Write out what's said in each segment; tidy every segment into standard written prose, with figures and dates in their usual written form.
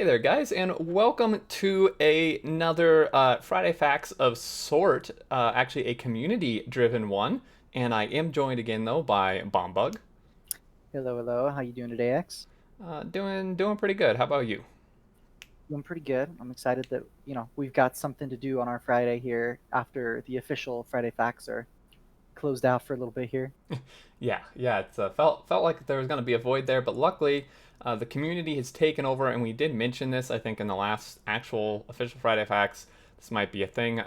Hey there, guys, and welcome to another Friday Facts of sort. Actually, a community-driven one, and I am joined again though by Bombug. Hello, hello. How you doing today, X? Doing pretty good. How about you? Doing pretty good. I'm excited that, we've got something to do on our Friday here after the official Friday Facts are closed out for a little bit here. Yeah. It's felt like there was going to be a void there, but luckily, the community has taken over, and we did mention this, I think, in the last actual official Friday Facts. This might be a thing.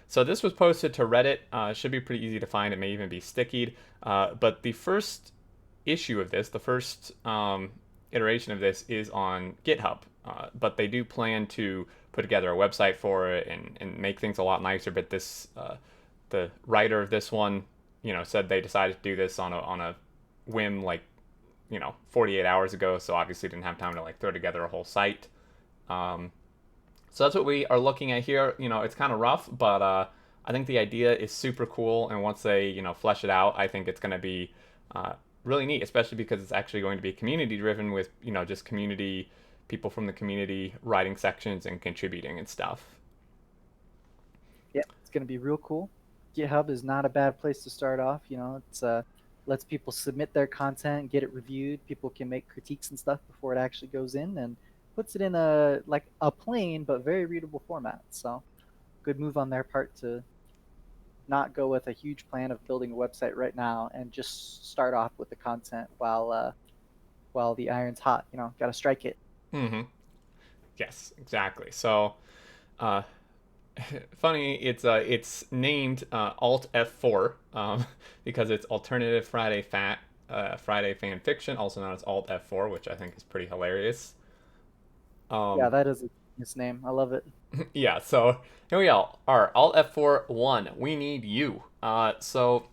So this was posted to Reddit. Should be pretty easy to find. It may even be stickied. But the first issue of this, the first iteration of this, is on GitHub. But they do plan to put together a website for it and make things a lot nicer. But the writer of this one, said they decided to do this on a whim, like 48 hours ago. So obviously didn't have time to like throw together a whole site. Um, so that's what we are looking at here. It's kind of rough, but I think the idea is super cool. And once they flesh it out, I think it's going to be really neat, especially because it's actually going to be community driven with just community people from the community writing sections and contributing and stuff. Yeah, it's going to be real cool. GitHub is not a bad place to start off. It's lets people submit their content, get it reviewed. People can make critiques and stuff before it actually goes in, and puts it in a plain but very readable format. So, good move on their part to not go with a huge plan of building a website right now and just start off with the content while the iron's hot. Got to strike it. Mm-hmm. Yes, exactly. So uh, funny, it's named ALT-F4 because it's Alternative Friday fan fiction, also known as ALT-F4, which I think is pretty hilarious. Yeah, Um, that is a genius name. I love it. yeah, so here we are. ALT-F4 1. We need you. So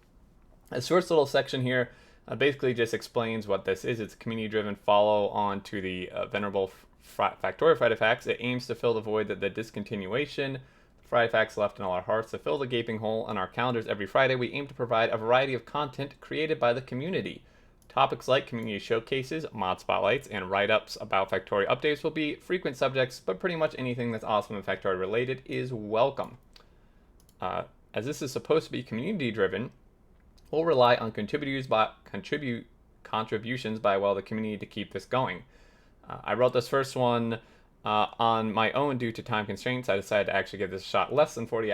a short little section here basically just explains what this is. It's a community-driven follow-on to the venerable Factorio Friday Facts. It aims to fill the void that the discontinuation Friday Facts left in all our hearts. To fill the gaping hole in our calendars every Friday, we aim to provide a variety of content created by the community. Topics like community showcases, mod spotlights, and write-ups about Factorio updates will be frequent subjects, but pretty much anything that's awesome and Factorio related is welcome. As this is supposed to be community-driven, we'll rely on contributions by the community to keep this going. I wrote this first one on my own due to time constraints. I decided to actually give this a shot less than 48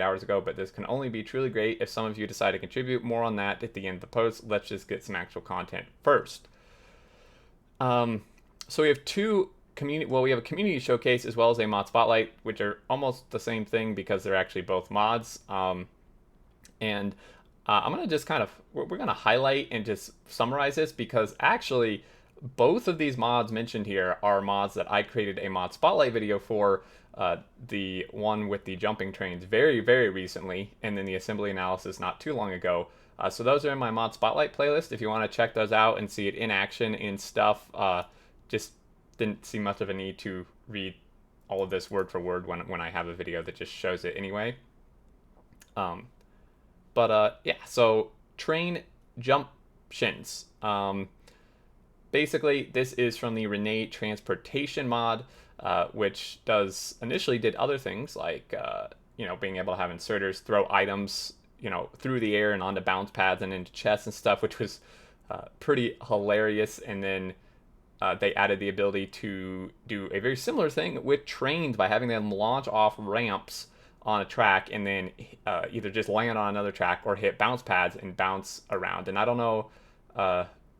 hours ago, but this can only be truly great if some of you decide to contribute. More on that at the end of the post. Let's just get some actual content first. So we have we have a community showcase as well as a mod spotlight, which are almost the same thing because they're actually both mods. And I'm gonna just we're gonna highlight and just summarize this because actually both of these mods mentioned here are mods that I created a mod spotlight video for. The one with the jumping trains very recently, and then the assembly analysis not too long ago. So those are in my mod spotlight playlist. If you want to check those out and see it in action and stuff, just didn't see much of a need to read all of this word for word when I have a video that just shows it anyway. Um, but yeah, so train jump shins. Basically, this is from the Renee Transportation mod, which initially did other things like being able to have inserters throw items through the air and onto bounce pads and into chests and stuff, which was pretty hilarious. And then they added the ability to do a very similar thing with trains by having them launch off ramps on a track and then either just land on another track or hit bounce pads and bounce around. And I don't know,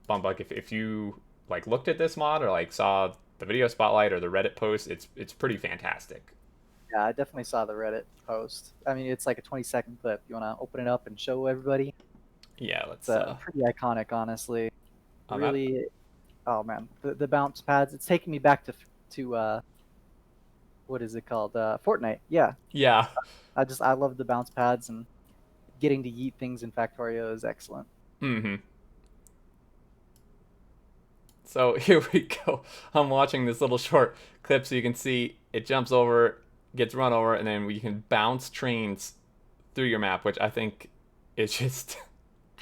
Bumbug, if you like looked at this mod or like saw the video spotlight or the Reddit post, it's pretty fantastic. Yeah, I definitely saw the Reddit post. I mean, it's like a 20-second clip. You want to open it up and show everybody? Yeah, It's let's pretty iconic, honestly. that, Really, oh man, the bounce pads. It's taking me back to what is it called? Fortnite. Yeah, yeah. I love the bounce pads and getting to yeet things in Factorio is excellent. Mm-hmm. So here we go. I'm watching this little short clip so you can see it jumps over, gets run over, and then we can bounce trains through your map, which I think is just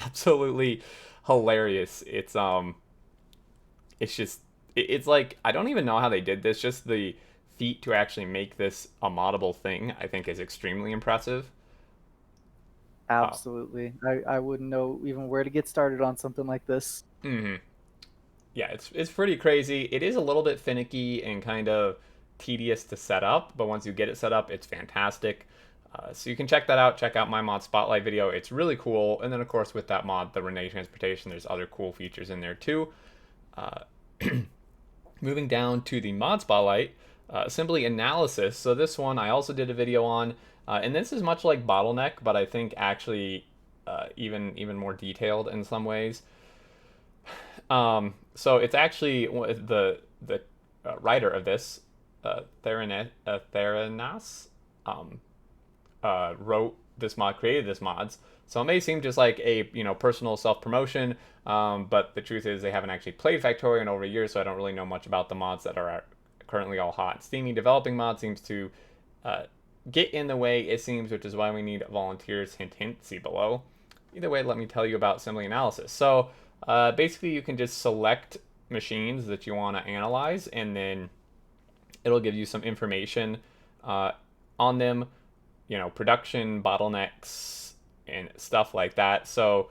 absolutely hilarious. It's just it's like I don't even know how they did this. Just the feat to actually make this a moddable thing, I think, is extremely impressive. Uh, Absolutely. I wouldn't know even where to get started on something like this. hmm Yeah, it's pretty crazy. It is a little bit finicky and kind of tedious to set up, but once you get it set up, it's fantastic. So you can check that out. Check out my mod spotlight video. It's really cool. And then of course with that mod, the Renee transportation, there's other cool features in there too. Uh, Moving down to the mod spotlight, simply analysis. So this one I also did a video on, and this is much like bottleneck, but I think actually even more detailed in some ways. So it's actually the writer of this, Theranos, um, wrote this mod, created this mods. So it may seem just like a personal self promotion, but the truth is they haven't actually played Factorio in over a year, so I don't really know much about the mods that are currently all hot. Steamy developing mods seems to uh, get in the way, it seems, which is why we need volunteers. Hint, hint. See below. Either way, let me tell you about assembly analysis. So basically, you can just select machines that you want to analyze, and then it'll give you some information uh, on them, production bottlenecks and stuff like that. So,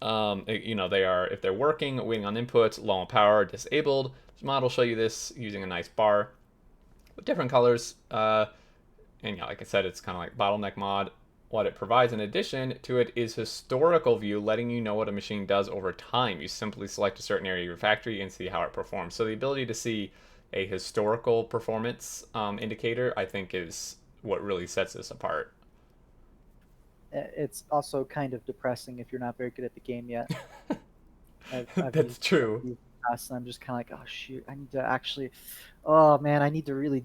they are, if they're working, waiting on inputs, low on power, disabled. This mod will show you this using a nice bar with different colors. And yeah, like I said, it's kind of like bottleneck mod. What it provides in addition to it is historical view, letting you know what a machine does over time. You simply select a certain area of your factory and see how it performs. So the ability to see a historical performance indicator, I think, is what really sets this apart. It's also kind of depressing if you're not very good at the game yet. I've That's used some of true. these in the past, and I'm just kind of like, oh shoot, I need to actually, oh man, I need to really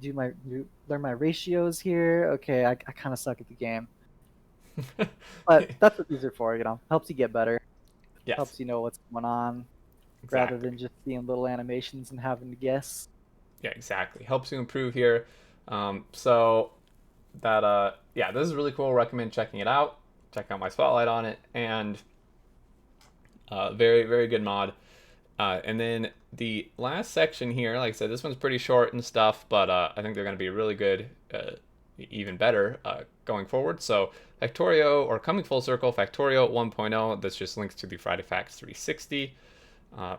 learn my ratios here. Okay, I kind of suck at the game, but that's what these are for. Helps you get better, Yes, helps you know what's going on, rather exactly. than just seeing little animations and having to guess. Yeah, exactly. Helps you improve here. So that yeah, this is really cool. Recommend checking it out. Check out my spotlight on it, and very very good mod. And then the last section here, like I said, this one's pretty short and stuff, but I think they're going to be really good, even better going forward. So Factorio, or coming full circle, Factorio 1.0. This just links to the Friday Facts 360. Uh,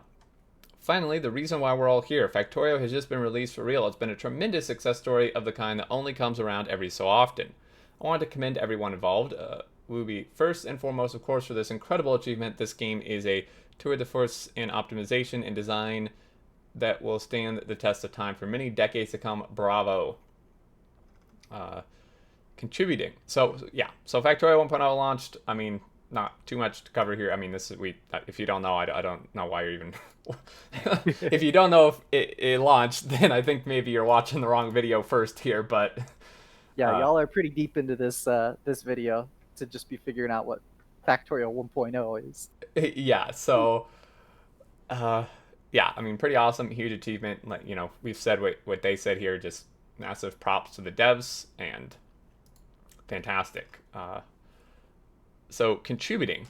Finally, the reason why we're all here. Factorio has just been released for real. It's been a tremendous success story of the kind that only comes around every so often. I want to commend everyone involved. Wooby, first and foremost, of course, for this incredible achievement. This game is a tour de force in optimization and design that will stand the test of time for many decades to come. Bravo. Uh, Contributing. So yeah, so Factorio 1.0 launched. I mean, not too much to cover here. I mean, this is we. If you don't know, I don't know why you're even. If you don't know if it launched, then I think maybe you're watching the wrong video first here. But Yeah, uh, y'all are pretty deep into this video to just be figuring out what Factorial 1.0 is. yeah, so uh, yeah, I mean, pretty awesome, huge achievement. Like we've said what they said here. Just massive props to the devs and fantastic. So contributing.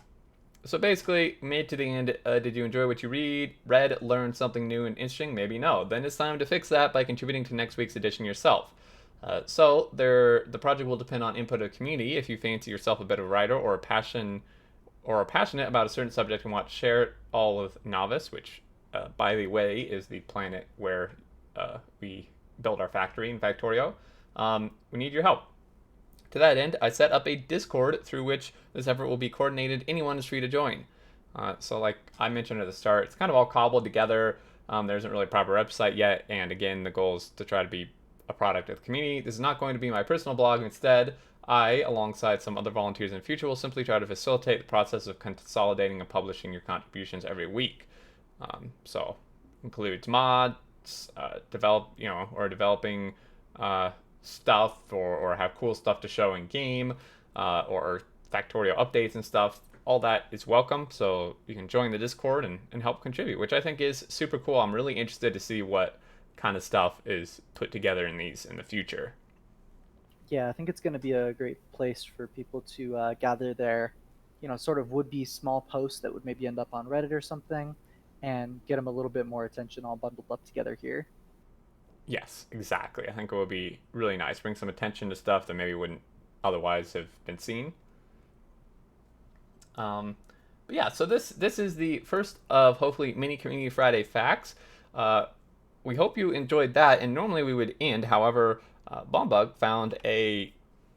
So basically, made to the end, did you enjoy what you read, learn something new and interesting? Maybe no. Then it's time to fix that by contributing to next week's edition yourself. The project will depend on input of the community. If you fancy yourself a bit of a writer or are passionate about a certain subject and want to share it all with Novice, which, by the way, is the planet where we build our factory in Factorio, we need your help. To that end, I set up a Discord through which this effort will be coordinated. Anyone is free to join. So, like I mentioned at the start, it's kind of all cobbled together. There isn't really a proper website yet, and again, the goal is to try to be a product of the community. This is not going to be my personal blog. Instead, I, alongside some other volunteers in the future, will simply try to facilitate the process of consolidating and publishing your contributions every week. So, includes mods, developing stuff, or have cool stuff to show in game, or Factorio updates and stuff. All that is welcome. So you can join the Discord and help contribute, which I think is super cool. I'm really interested to see what kind of stuff is put together in these in the future. Yeah, I think it's going to be a great place for people to gather their, sort of would-be small posts that would maybe end up on Reddit or something, and get them a little bit more attention all bundled up together here. Yes, exactly. I think it would be really nice. Bring some attention to stuff that maybe wouldn't otherwise have been seen. Um, but yeah, so this is the first of hopefully mini Community Friday facts. Uh, we hope you enjoyed that. And normally we would end. However, Bombug found a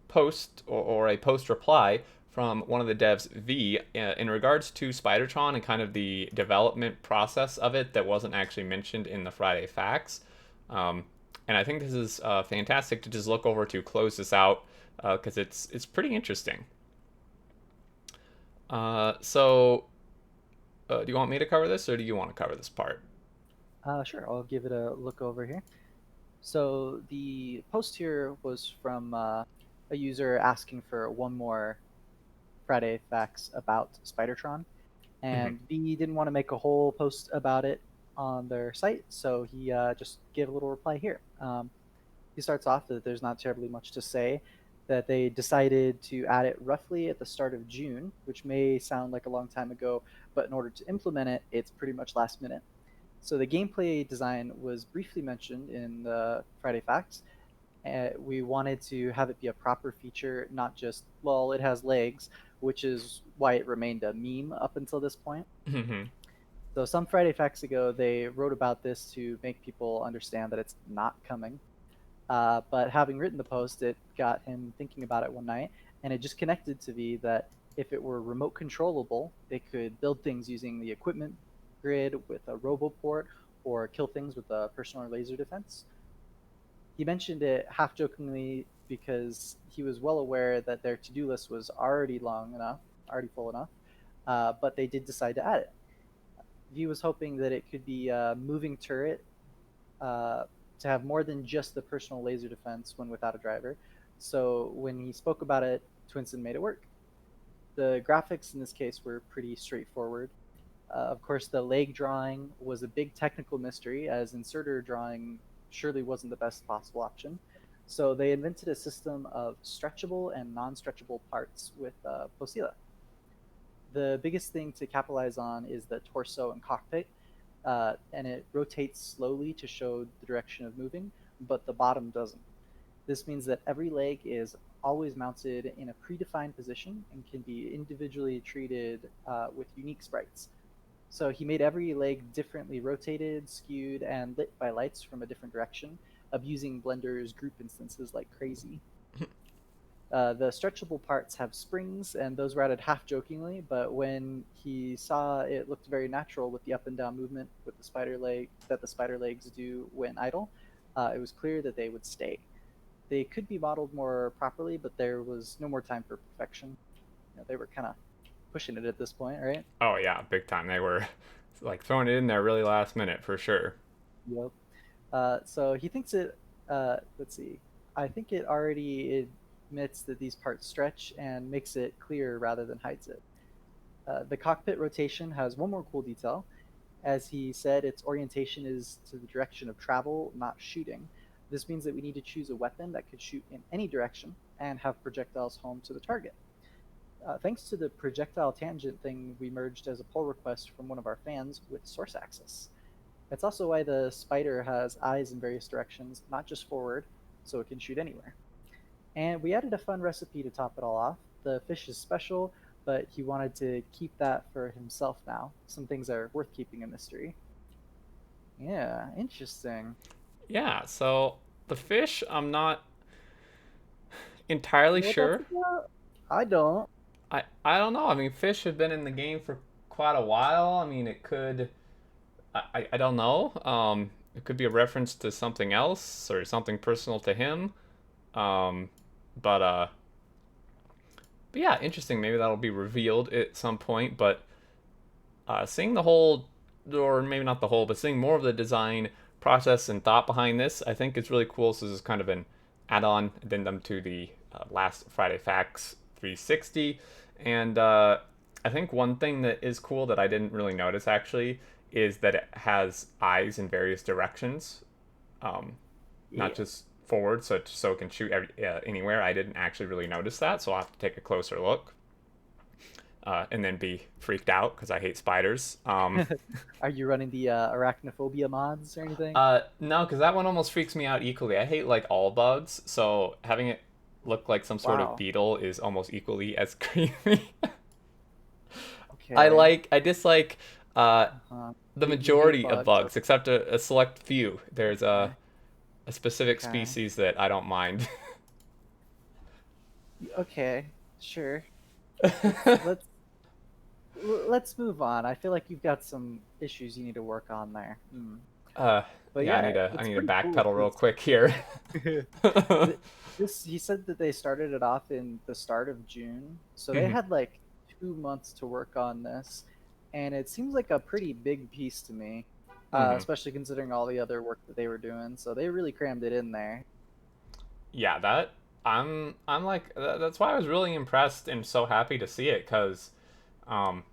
post or a post reply from one of the devs, V, in regards to Spidertron and kind of the development process of it that wasn't actually mentioned in the Friday facts. Um, and I think this is fantastic to just look over to close this out because it's pretty interesting. So, do you want me to cover this or do you want to cover this part? Sure, I'll give it a look over here. So the post here was from a user asking for one more Friday facts about Spidertron, Mm-hmm. and B didn't want to make a whole post about it on their site, so he just gave a little reply here. He starts off that there's not terribly much to say, that they decided to add it roughly at the start of June, which may sound like a long time ago, but in order to implement it, it's pretty much last minute. So the gameplay design was briefly mentioned in the Friday Facts. We wanted to have it be a proper feature, not just, well, it has legs, which is why it remained a meme up until this point. Mm-hmm. So some Friday Facts ago, they wrote about this to make people understand that it's not coming. But having written the post, it got him thinking about it one night, and it just connected to me that if it were remote controllable, they could build things using the equipment grid with a roboport or kill things with a personal laser defense. He mentioned it half jokingly because he was well aware that their to do list was already long enough, already full enough, but they did decide to add it. V was hoping that it could be a moving turret uh, to have more than just the personal laser defense when without a driver. So when he spoke about it, Twinson made it work. The graphics in this case were pretty straightforward. Of course, the leg drawing was a big technical mystery, as inserter drawing surely wasn't the best possible option. So they invented a system of stretchable and non-stretchable parts with Posila. The biggest thing to capitalize on is the torso and cockpit, and it rotates slowly to show the direction of moving, but the bottom doesn't. This means that every leg is always mounted in a predefined position and can be individually treated with unique sprites. So he made every leg differently rotated, skewed, and lit by lights from a different direction, abusing Blender's group instances like crazy. The stretchable parts have springs, and those were added half jokingly. But when he saw it looked very natural with the up and down movement with the spider leg that the spider legs do when idle, it was clear that they would stay. They could be modeled more properly, but there was no more time for perfection. They were kind of pushing it at this point, right? Oh yeah, big time. They were like throwing it in there really last minute for sure. Yep. So he thinks it. Let's see. I think it already admits that these parts stretch and makes it clear rather than hides it. The cockpit rotation has one more cool detail. As he said, its orientation is to the direction of travel, not shooting. This means that we need to choose a weapon that could shoot in any direction and have projectiles home to the target. Thanks to the projectile tangent thing, we merged as a pull request from one of our fans with source access. That's also why the spider has eyes in various directions, not just forward, so it can shoot anywhere. And we added a fun recipe to top it all off. The fish is special, but he wanted to keep that for himself now. Some things are worth keeping a mystery. Yeah, interesting. Yeah, so the fish, I'm not entirely You know what that's sure. about? I don't. I don't know. I mean, fish have been in the game for quite a while. I mean, it could. I don't know. It could be a reference to something else or something personal to him. Um, but uh, but yeah, interesting. Maybe that'll be revealed at some point. But seeing the whole, or maybe not the whole, but seeing more of the design process and thought behind this, I think it's really cool. So this is kind of an add-on addendum to the last Friday Facts 360, and I think one thing that is cool that I didn't really notice actually is that it has eyes in various directions, um, not Yeah. just forward, so it can shoot anywhere. I didn't actually really notice that, so I'll have to take a closer look. and then be freaked out because I hate spiders. Are you running the arachnophobia mods or anything? No, because that one almost freaks me out equally. I hate like all bugs, so having it look like some sort of Wow. beetle is almost equally as creepy. Okay. I dislike uh, Uh, the you hate majority of bugs. bugs, except a select few. There's Okay. a specific Okay. species that I don't mind. Okay. Sure. Let's move on. I feel like you've got some issues you need to work on there. But Yeah, yeah, I it's need to pretty cool. backpedal real quick here. Th- This he said that they started it off in the start of June, so they Mhm, had like 2 months to work on this, and it seems like a pretty big piece to me, mhm. especially considering all the other work that they were doing. So they really crammed it in there. Yeah, that I'm like that's why I was really impressed and so happy to see it because um,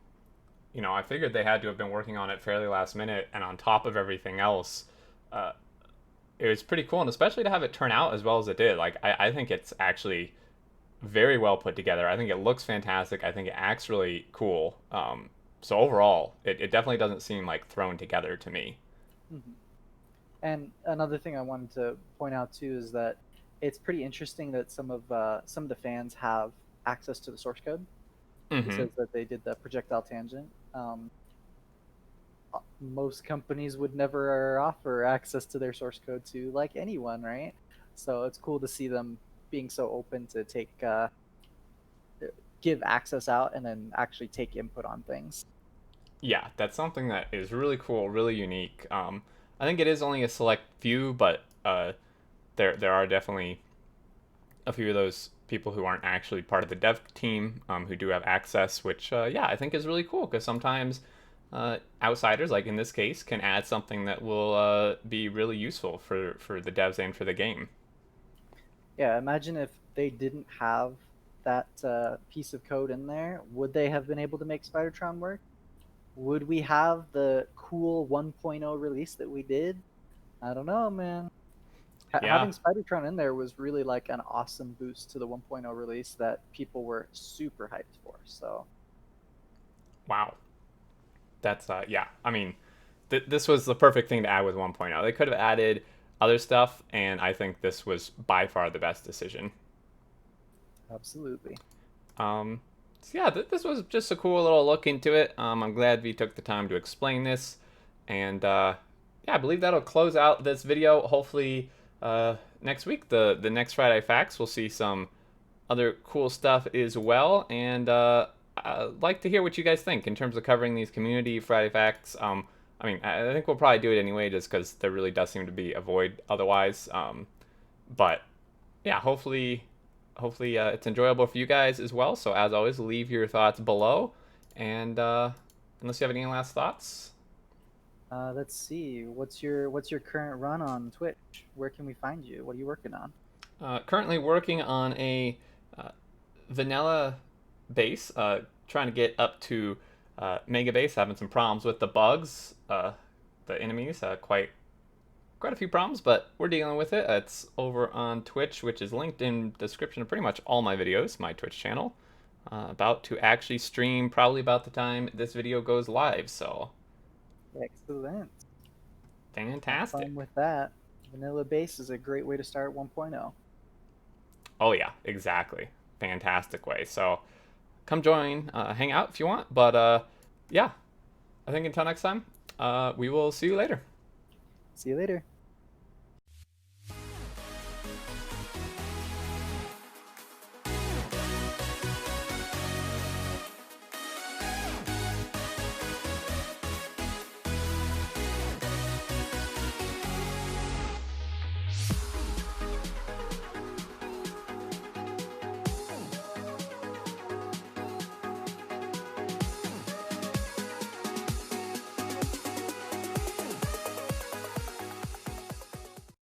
I figured they had to have been working on it fairly last minute, and on top of everything else, uh, it was pretty cool, and especially to have it turn out as well as it did. Like, I think it's actually very well put together. I think it looks fantastic. I think it acts really cool. So overall, it definitely doesn't seem like thrown together to me. Mhm. And another thing I wanted to point out too is that it's pretty interesting that some of the fans have access to the source code. He Mm-hmm. says that they did the projectile tangent. Most companies would never offer access to their source code to like anyone, right? So it's cool to see them being so open to take give access out and then actually take input on things. Yeah, that's something that is really cool, really unique. I think it is only a select few, but there are definitely a few of those people who aren't actually part of the dev team who do have access, which yeah, I think is really cool because sometimes outsiders, like in this case, can add something that will be really useful for the devs and for the game. Yeah, imagine if they didn't have that piece of code in there, would they have been able to make Spidertron work? Would we have the cool 1.0 release that we did? I don't know, man. Yeah, Having Spidertron in there was really like an awesome boost to the 1.0 release that people were super hyped for. So wow, that's yeah. I mean, this was the perfect thing to add with 1.0. They could have added other stuff, and I think this was by far the best decision. absolutely. So yeah, this was just a cool little look into it. I'm glad we took the time to explain this, and yeah, I believe that'll close out this video. Hopefully, next week, the next Friday Facts, we'll see some other cool stuff as well. And I'd like to hear what you guys think in terms of covering these community Friday Facts. I mean, I think we'll probably do it anyway, just because there really does seem to be a void otherwise. But yeah, hopefully it's enjoyable for you guys as well. So as always, leave your thoughts below. And unless you have any last thoughts, Let's see. What's your current run on Twitch? Where can we find you? What are you working on? currently working on a uh, vanilla base, trying to get up to mega base. Having some problems with the bugs, the enemies, quite a few problems, but we're dealing with it. It's over on Twitch, which is linked in the description of pretty much all my videos, my Twitch channel. About to actually stream probably about the time this video goes live, so Excellent. Have fantastic. fun with that. Vanilla base is a great way to start 1.0. Oh yeah, exactly. Fantastic way. So come join, hang out if you want. But yeah, I think until next time, we will see you later. See you later.